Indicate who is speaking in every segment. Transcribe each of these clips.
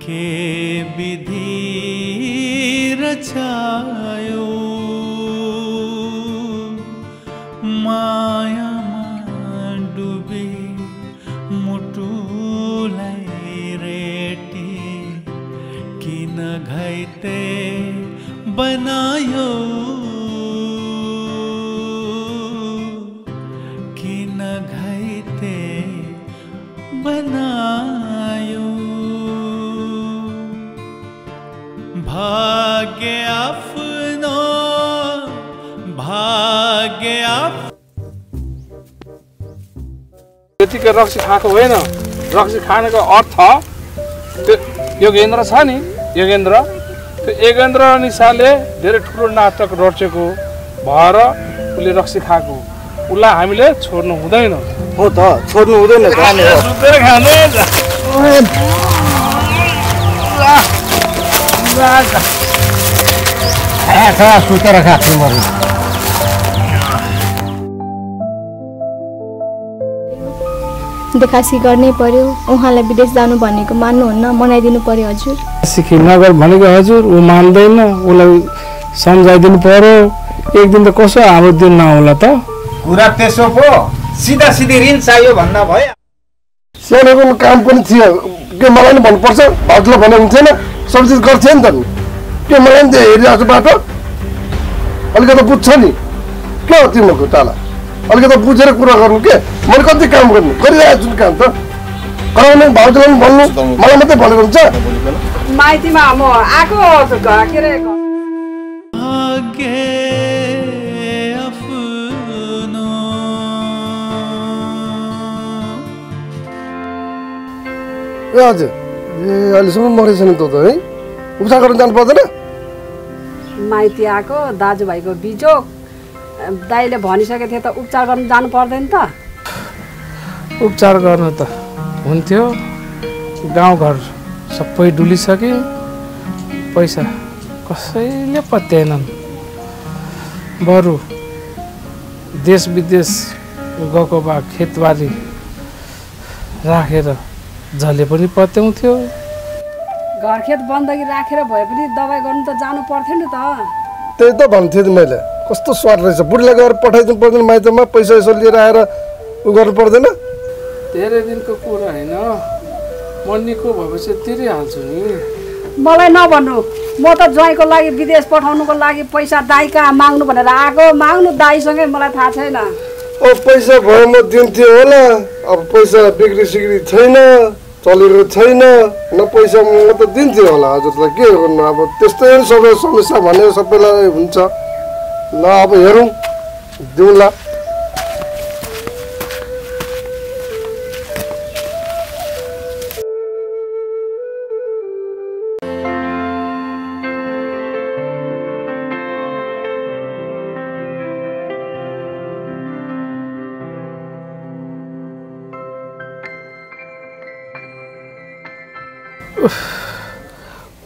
Speaker 1: के विधि रचायो मायामा डुबे मुटुलाई रेटे किन घाइते बनायो किन घाइते बनायो भाग्य आफ्नो भाग्य
Speaker 2: यतिकै रक्सी खाएको होइन रक्सी खानेको अर्थ त्यो योगेन्द्र छ नि योगेन्द्र त्यो योगेन्द्र निशाले धेरै ठुलो नाटक रचेको भएर उसले रक्सी खाएको उसलाई हामीले छोड्नु हुँदैन
Speaker 3: हो त छोड्नु हुँदैन खाने
Speaker 2: सुतेर खाने
Speaker 3: सुतेर खाएको मर्नु
Speaker 4: देखासी गर्नै पर्यो उहाँलाई विदेश जानु भनेको मान्नुहुन्न मनाइदिनु पर्यो हजुर
Speaker 2: सिक्किम नगर भनेको हजुर ऊ मान्दैन उसलाई सम्झाइदिनु पर्यो एक दिन त कसो हाम्रो दिन नहोला त
Speaker 5: कुरा त्यसो पो सिधा सिधी ऋण चाहियो भन्दा भयो
Speaker 3: सानोको काम पनि थियो के मलाई नि भन्नुपर्छ भाउजूले भने हुन्थेन सब चिज गर्थ्यो नि त के मलाई नि हेरिरहेको बाटो अलिकति बुझ्छ नि के हो तिमीको ताला अलिकति बुझेर कुरा गर्नु के मैले कति काम गर्नु गरिरहेको छु नि काम त कराउने भाउजूलाई पनि भन्नु मलाई मात्रै भनेर हुन्छ
Speaker 6: माइतीमा म आएको के रे
Speaker 3: ए हजुर ए अहिलेसम्म मरेछ नि त है उपचार गर्न जानु पर्दैन
Speaker 6: माइती आएको दाजुभाइको बिजोग दाइले भनिसकेको थियो त उपचार गर्न जानु पर्दैन त
Speaker 2: उपचार गर्नु त हुन्थ्यो गाउँघर सबै डुलिसके पैसा कसैले पत्याएनन् बरु देश विदेश गएको भए खेतबारी राखेर झले पनि पत्याउँथ्यो
Speaker 6: घरखेत बन्दगी राखेर भए पनि दबाई गर्नु त जानु पर्थ्यो नि त
Speaker 3: त्यही त भन्थेँ नि मैले कस्तो स्वाद रहेछ बुढीलाई गएर पठाइदिनु पर्दैन माइतमा पैसा यसो लिएर आएर उ गर्नु पर्दैन
Speaker 2: धेरै दिनको कुरा होइन म निको भएपछि तिरिहाल्छु नि
Speaker 6: मलाई नभन्नु म त ज्वाइँको लागि विदेश पठाउनुको लागि पैसा दाइ कहाँ माग्नु भनेर आएको माग्नु दाइसँगै मलाई थाहा छैन
Speaker 3: ओ पैसा भयो म दिन्थेँ होला अब पैसा बिक्री सिक्री छैन चलेको छैन न पैसा म त दिन्थेँ होला हजुरलाई के गर्नु अब त्यस्तै सबै समस्या भने सबैलाई हुन्छ ल अब हेरौँ दिउँला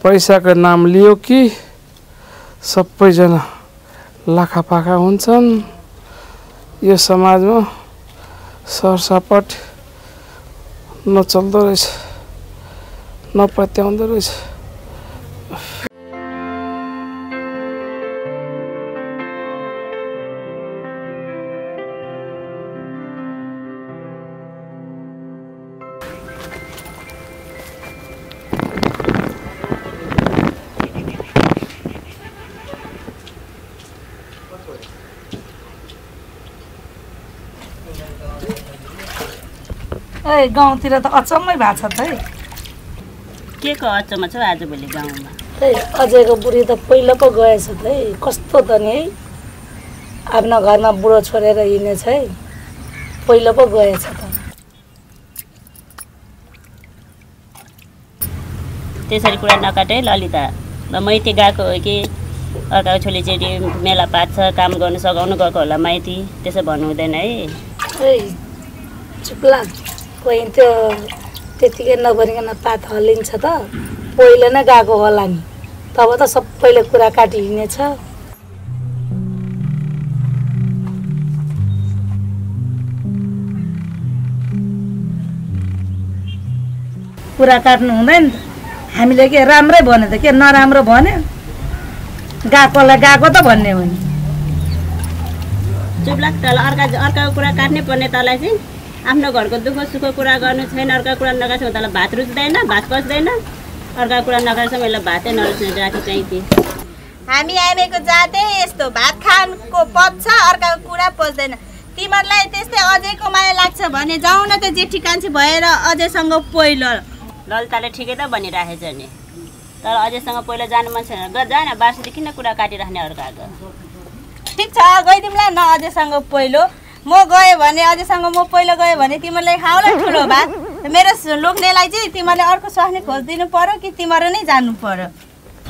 Speaker 2: पैसाको नाम लियो कि सबैजना लाखापाखा हुन्छन् यो समाजमा सरसपट नचल्दो रहेछ नपत्याउँदो रहेछ
Speaker 7: ए गाउँतिर त अचम्मै भएको छ त है
Speaker 8: के को अचम्म छ आजभोलि गाउँमा
Speaker 7: है अजयको बुढी त पहिलो पो गएछ त है कस्तो त नि है आफ्नो घरमा बुढो छोडेर हिँडेछ है पहिलो पो गएछ त
Speaker 8: त्यसरी कुरा नकाटे ललिता ल माइती गएको हो कि अर्काको छोरी चेली मेला पात छ काम गर्नु सघाउनु गएको होला माइती त्यसो भन्नु हुँदैन है
Speaker 7: चुप्ला कोही त्यो त्यतिकै नगरिकन पात हल्लिन्छ त पहिले नै गएको होला नि तब त सबैले कुरा काटी हिँडेछ
Speaker 9: कुरा काट्नु हुँदैन
Speaker 7: हामीले के राम्रै भन्यो त के नराम्रो भन्यो गएकोलाई गएको त भन्ने हो नि
Speaker 8: चुप्लाक तल अर्काको कुरा काट्नै पर्ने तँलाई चाहिँ आफ्नो घरको दुःख सुख कुरा गर्नु छैन अर्काको कुरा नगाएसम्म तँलाई भात रुच्दैन भात पच्दैन अर्काको कुरा नगाएसम्म यसलाई भातै नरुच्ने जाति चाहिँ थिए
Speaker 9: हामीको जातै यस्तो भात खानको पच्छ अर्काको कुरा पच्दैन तिमीहरूलाई त्यस्तै अझैको माया लाग्छ भने जाउँ न त जेठी कान्छी भएर अझैसँग पहिलो
Speaker 8: ललिताले ठिकै त भनिराखेछ नि तर अझैसँग पहिलो जानु मन छैन जान बार्सीले किन कुरा काटिराख्ने अर्काको
Speaker 9: ठिक छ गइदिउँला न अझैसँग पहिलो म गएँ भने अझैसँग म पहिलो गएँ भने तिमीलाई खाउला ठुलो भात मेरो लोग्नेलाई चाहिँ तिमीले अर्को स्वास्नी खोजिदिनु पर्यो कि तिमीहरू नै जानु पर्यो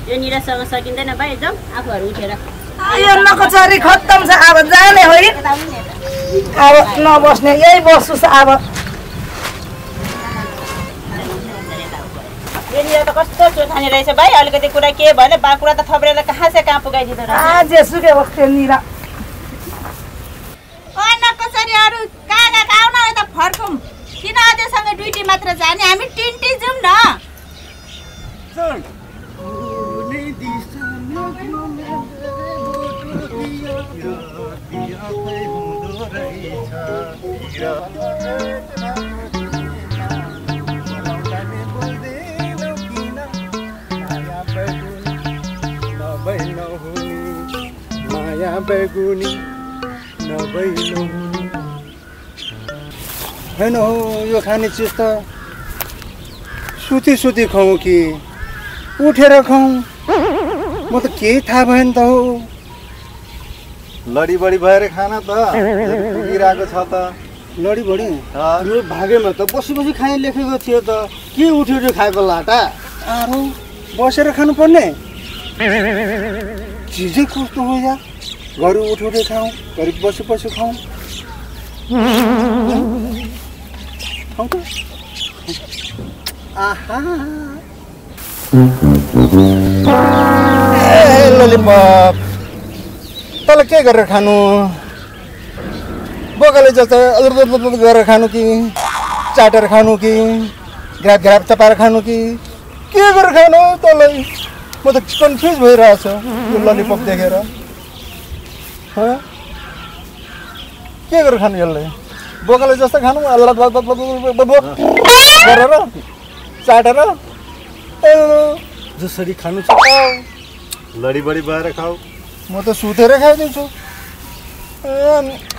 Speaker 8: यो निरासँग सकिँदैन भाइ जाउँ आफूहरू उठेर
Speaker 7: यो नकचरी खत्तम छ अब जाने हो अब नबस्ने यही बस्छु अब
Speaker 8: यो त कस्तो चोखाने रहेछ भाइ अलिकति कुरा के भने कुरा त थप्रेर कहाँ से कहाँ पुगाइदिँदो रहेछ
Speaker 7: जेसुकै बस्थे निरा
Speaker 9: नकचरीहरू कहाँ आउन यता फर्कौँ किन अझैसँग ड्युटी मात्र जाने हामी टिन्टी जाउँ न
Speaker 1: माया बेगुनी नभइनो
Speaker 10: होइन हो यो खाने चिज त सुती खाउँ कि उठेर खाउँ म त केही थाहा भएन त हो
Speaker 11: लडी बडी भएर खाना त पुगिरहेको छ त
Speaker 10: लडी बडी यो भागेमा त बसी बसी खाने लेखेको थियो त के उठ्यो खाएको लाटा आरो बसेर खानुपर्ने चिजै कस्तो हो या घरि उठे खाउँ घरि बसी खाउँ खाउँ त आहा ललिपप तँलाई के गरेर खानु बोकाले जस्तो गरेर खानु कि चाटेर खानु कि घ्राप घ्राप चपाएर खानु कि के गरेर खानु तँलाई म त कन्फ्युज भइरहेछ यो ललिपप देखेर के गरेर खानु यसलाई बोकाले जस्तो खानु गरेर चाटेर जसरी खानु छ
Speaker 11: लडी बडी भएर खाऊ
Speaker 10: म त सुतेर खाइदिन्छु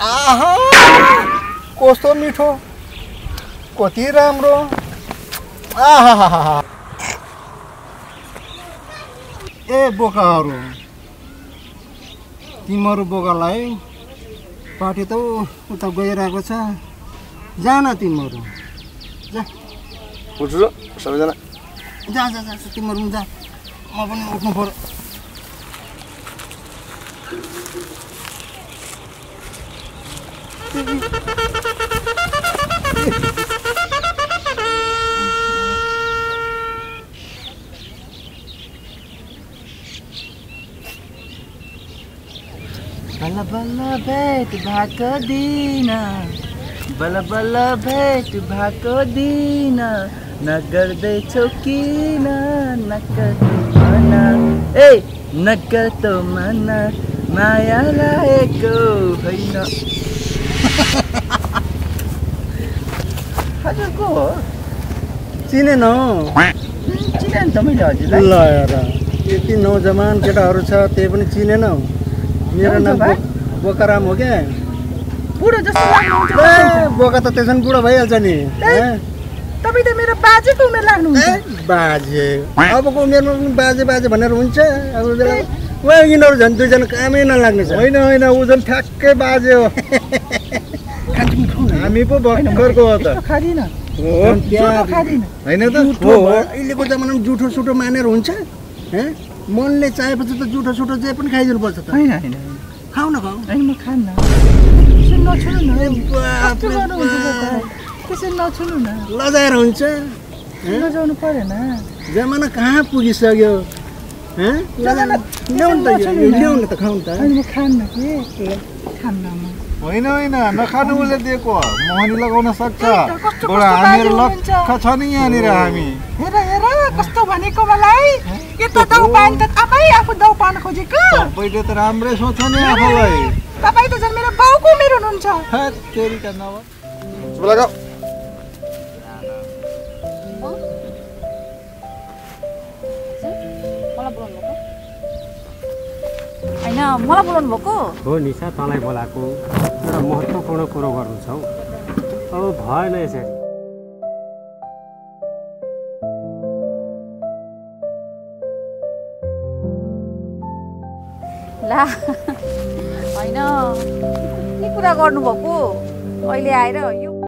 Speaker 10: आहा कस्तो मिठो कति राम्रो आहा ए बोकाहरू तिमीहरू बोकालाई पार्टी त उता गइरहेको छ जान तिमीहरू जा
Speaker 3: उठ्छु सबैजना
Speaker 10: जा जा जा तिमीहरू जा म पनि उठ्नु पर्यो
Speaker 1: बल्ल बल्ल भेट भएको दिन बल्ल बल्ल भेट भएको दिन नगर्दैछौ किन नगर्दै मन ए नगर्दो मन माया लागेको होइन हजुरको हो
Speaker 10: चिनेन
Speaker 1: चिने नि त मैले हजुरलाई
Speaker 10: ल हेर यति नौजवान केटाहरू छ त्यही पनि चिनेन मेरो नाम बोकाराम हो क्या
Speaker 1: बुढो जस्तो लाग्नुहुन्छ
Speaker 10: बोका त त्यसमा बुढो भइहाल्छ नि
Speaker 1: तपाईँ त मेरो बाजेको उमेर लाग्नुहुन्छ
Speaker 10: बाजे अबको उमेरमा पनि बाजे बाजे भनेर हुन्छ अब बेला वा यिनीहरू झन् दुईजना कामै नलाग्ने छ
Speaker 11: होइन होइन ऊ झन् ठ्याक्कै बाजे हो हामी पो भर्खरको हो त
Speaker 1: खादिन
Speaker 11: होइन त
Speaker 10: अहिलेको जमानामा जुठो सुठो मानेर हुन्छ मनले चाहेपछि त जुठो सुठो जे पनि खाइदिनु पर्छ त
Speaker 1: होइन होइन
Speaker 10: खाऊ न खाऊ
Speaker 1: म खान्न नछुनु न त्यसरी नछुनु न
Speaker 10: लजाएर हुन्छ
Speaker 1: लजाउनु परेन
Speaker 10: जमाना कहाँ पुगिसक्यो ल्याउनु त खाउँ त
Speaker 1: म खान्न कि खान्न म
Speaker 11: होइन होइन नखानु उसले दिएको मोहनी लगाउन सक्छ बडा हामीहरू लक्ख छ नि यहाँनिर हामी
Speaker 1: हेर हेर कस्तो भनेको मलाई यता दाउ पाएन त आफै आफू दाउ पाउन खोजेको
Speaker 11: तपाईँले त राम्रै सोच्छ नि आफूलाई
Speaker 1: तपाईँ त झन् मेरो बाउको उमेर हुनुहुन्छ
Speaker 11: तेरिका नभए
Speaker 3: लगाऊ
Speaker 6: होइन मलाई बोलाउनु भएको
Speaker 12: हो निशा तँलाई बोलाएको एउटा महत्त्वपूर्ण कुरो गर्नु छ हौ अब भएन यसरी
Speaker 6: ला होइन के कुरा गर्नुभएको अहिले आएर यो